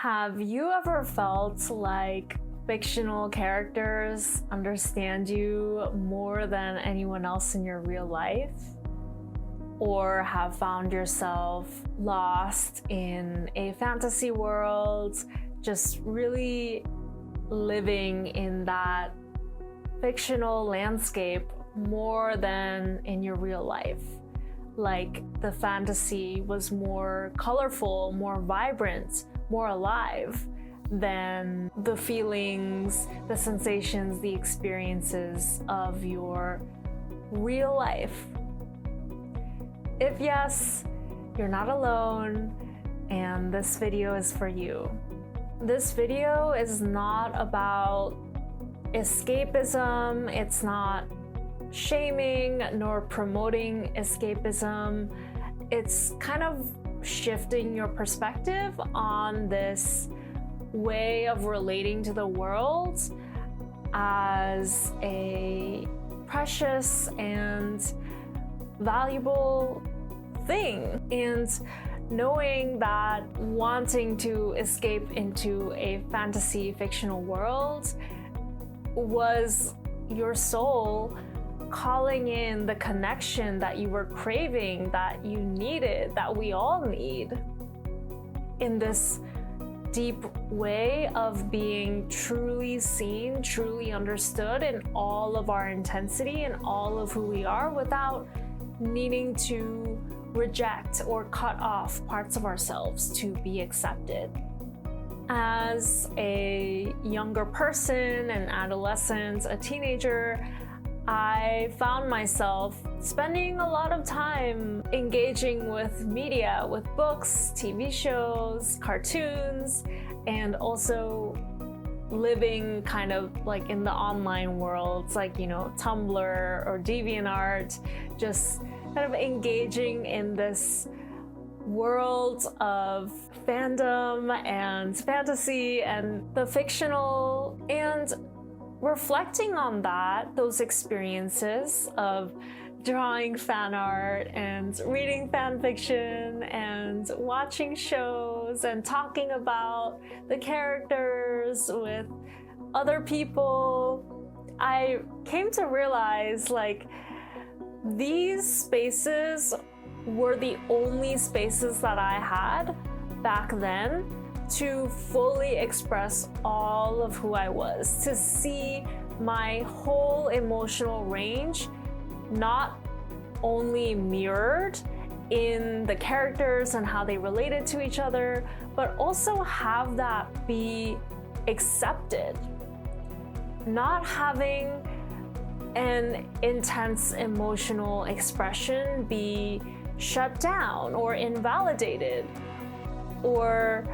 Have you ever felt like fictional characters understand you more than anyone else in your real life? Or have found yourself lost in a fantasy world, just really living in that fictional landscape more than in your real life? Like the fantasy was more colorful, more vibrant, more alive than the feelings, the sensations, the experiences of your real life. If yes, you're not alone, and this video is for you. This video is not about escapism, it's not shaming nor promoting escapism. It's kind of shifting your perspective on this way of relating to the world as a precious and valuable thing, and knowing that wanting to escape into a fantasy fictional world was your soul calling in the connection that you were craving, that you needed, that we all need, in this deep way of being truly seen, truly understood in all of our intensity and all of who we are, without needing to reject or cut off parts of ourselves to be accepted. As a younger person, an adolescent, a teenager, I found myself spending a lot of time engaging with media, with books, TV shows, cartoons, and also living kind of like in the online worlds, like, Tumblr or DeviantArt, just kind of engaging in this world of fandom and fantasy and the fictional, and reflecting on those experiences of drawing fan art and reading fan fiction and watching shows and talking about the characters with other people. I came to realize these spaces were the only spaces that I had back then to fully express all of who I was, to see my whole emotional range not only mirrored in the characters and how they related to each other, but also have that be accepted. Not having an intense emotional expression be shut down or invalidated or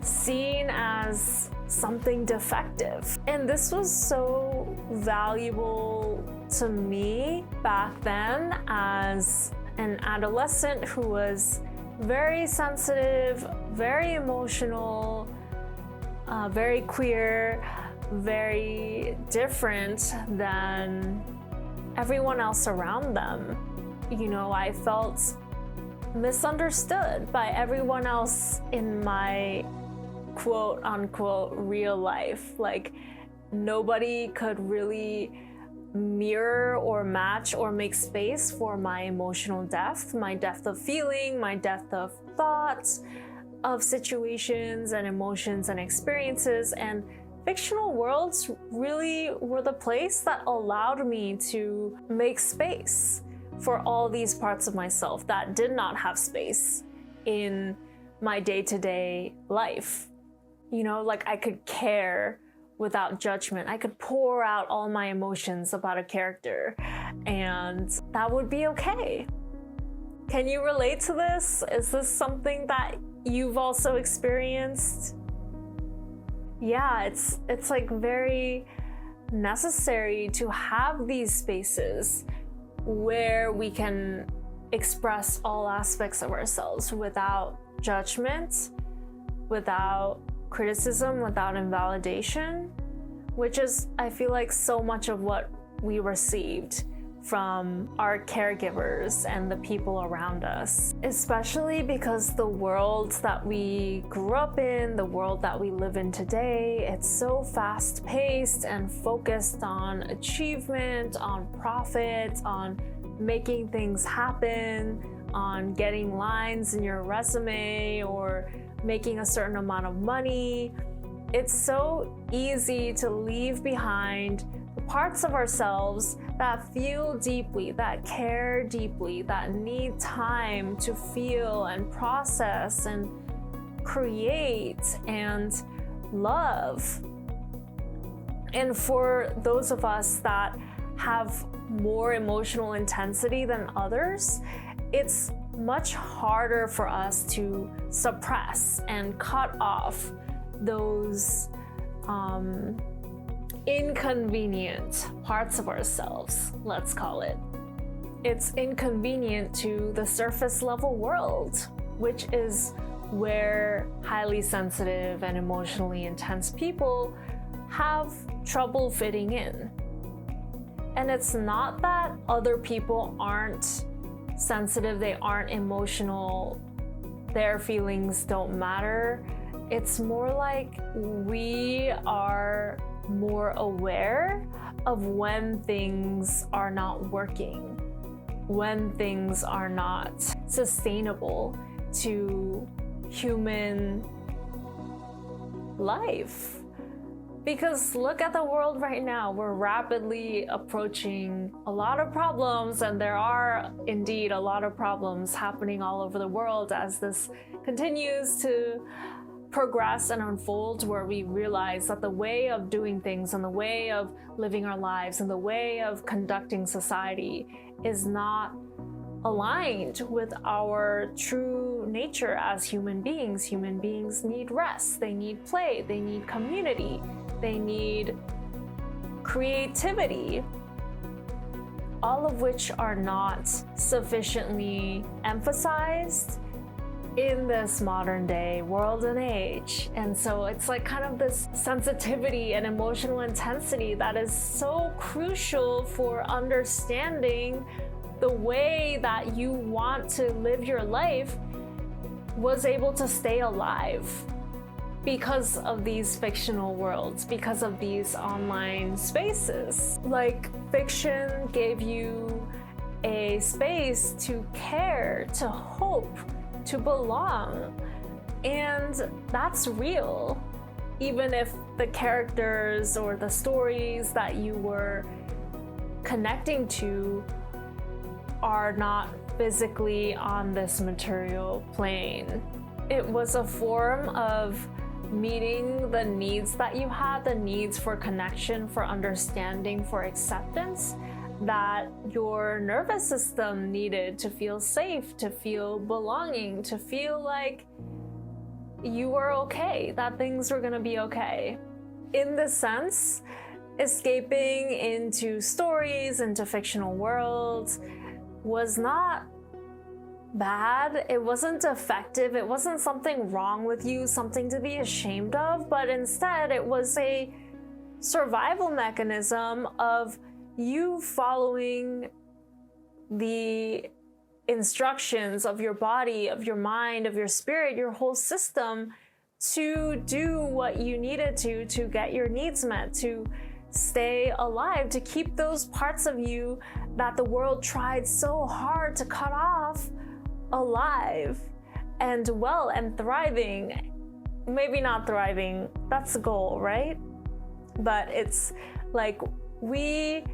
seen as something defective. And this was so valuable to me back then as an adolescent who was very sensitive, very emotional, very queer, very different than everyone else around them. I felt misunderstood by everyone else in my quote unquote real life. Like, nobody could really mirror or match or make space for my emotional depth, my depth of feeling, my depth of thoughts, of situations and emotions and experiences. And fictional worlds really were the place that allowed me to make space for all these parts of myself that did not have space in my day-to-day life. I could care without judgment. I could pour out all my emotions about a character, and that would be okay. Can you relate to this? Is this something that you've also experienced? Yeah, it's very necessary to have these spaces where we can express all aspects of ourselves without judgment, without criticism, without invalidation, which is, I feel like, so much of what we received from our caregivers and the people around us, especially because the world that we grew up in, the world that we live in today, it's so fast-paced and focused on achievement, on profit, on making things happen, on getting lines in your resume or making a certain amount of money. It's so easy to leave behind the parts of ourselves that feel deeply, that care deeply, that need time to feel and process and create and love. And for those of us that have more emotional intensity than others, it's much harder for us to suppress and cut off those inconvenient parts of ourselves, let's call it. It's inconvenient to the surface level world, which is where highly sensitive and emotionally intense people have trouble fitting in. And it's not that other people aren't sensitive, they aren't emotional, their feelings don't matter. It's more like we are more aware of when things are not working, when things are not sustainable to human life. Because look at the world right now, we're rapidly approaching a lot of problems, and there are indeed a lot of problems happening all over the world as this continues to progress and unfold, where we realize that the way of doing things and the way of living our lives and the way of conducting society is not aligned with our true nature as human beings. Human beings need rest, they need play, they need community, they need creativity, all of which are not sufficiently emphasized in this modern day world and age. And so it's like kind of this sensitivity and emotional intensity that is so crucial for understanding the way that you want to live your life was able to stay alive because of these fictional worlds, because of these online spaces. Like, fiction gave you a space to care, to hope, to belong, and that's real. Even if the characters or the stories that you were connecting to are not physically on this material plane. It was a form of meeting the needs that you had, the needs for connection, for understanding, for acceptance, that your nervous system needed to feel safe, to feel belonging, to feel like you were okay, that things were gonna be okay. In this sense, escaping into stories, into fictional worlds was not bad, it wasn't defective, it wasn't something wrong with you, something to be ashamed of, but instead it was a survival mechanism of you following the instructions of your body, of your mind, of your spirit, your whole system to do what you needed to get your needs met, to stay alive, to keep those parts of you that the world tried so hard to cut off alive and well and thriving. Maybe not thriving, that's the goal, right? But it's like we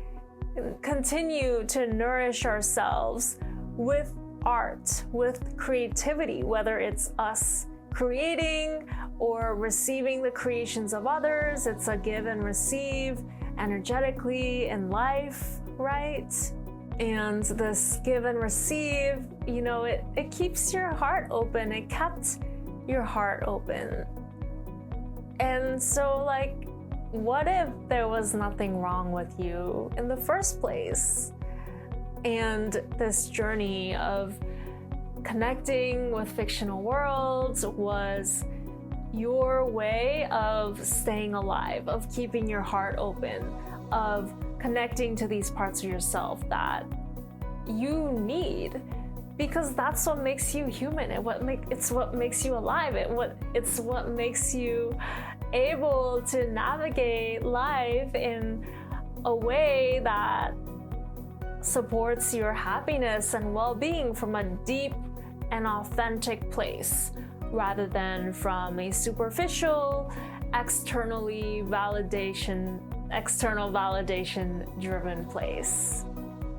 continue to nourish ourselves with art, with creativity, whether it's us creating or receiving the creations of others. It's a give and receive energetically in life, right? And this give and receive, you know, it keeps your heart open. It kept your heart open. And so, like, what if there was nothing wrong with you in the first place? And this journey of connecting with fictional worlds was your way of staying alive, of keeping your heart open, of connecting to these parts of yourself that you need, because that's what makes you human, and it's what makes you alive, it's what makes you able to navigate life in a way that supports your happiness and well-being from a deep and authentic place, rather than from a superficial, external validation driven place.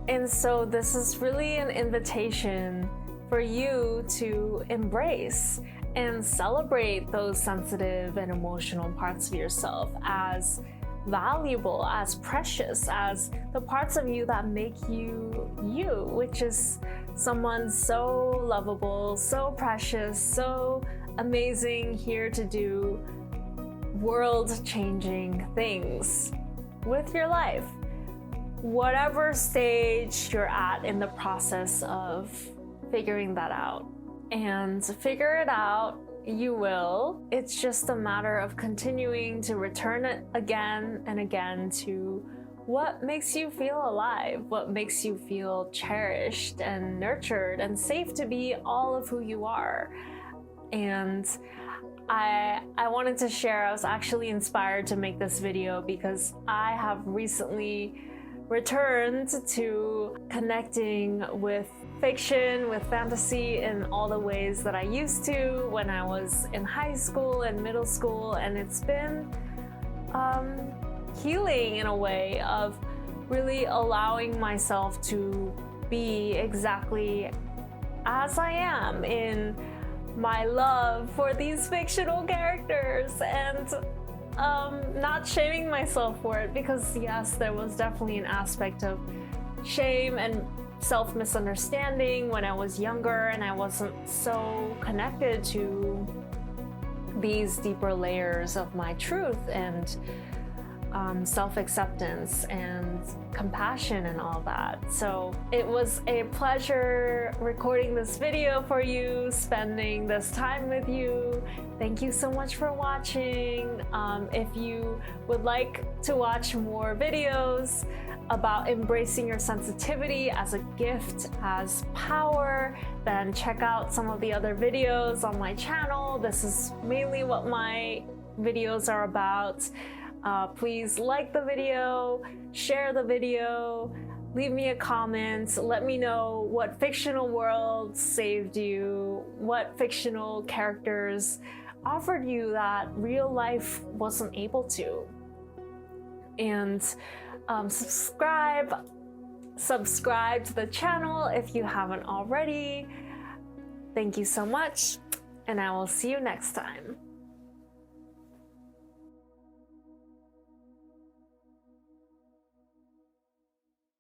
And so this is really an invitation for you to embrace and celebrate those sensitive and emotional parts of yourself as valuable, as precious, as the parts of you that make you you, which is someone so lovable, so precious, so amazing, here to do world-changing things with your life. Whatever stage you're at in the process of figuring that out. And figure it out, you will. It's just a matter of continuing to return it again and again to what makes you feel alive, what makes you feel cherished and nurtured and safe to be all of who you are. And I wanted to share, I was actually inspired to make this video because I have recently returned to connecting with fiction, with fantasy in all the ways that I used to when I was in high school and middle school, and it's been healing in a way of really allowing myself to be exactly as I am in my love for these fictional characters, and not shaming myself for it, because yes, there was definitely an aspect of shame and self-misunderstanding when I was younger and I wasn't so connected to these deeper layers of my truth and self-acceptance and compassion and all that. So it was a pleasure recording this video for you, spending this time with you. Thank you so much for watching. If you would like to watch more videos about embracing your sensitivity as a gift, as power, then check out some of the other videos on my channel. This is mainly what my videos are about. Please like the video, share the video, leave me a comment, let me know what fictional world saved you, what fictional characters offered you that real life wasn't able to. And subscribe to the channel if you haven't already. Thank you so much, and I will see you next time.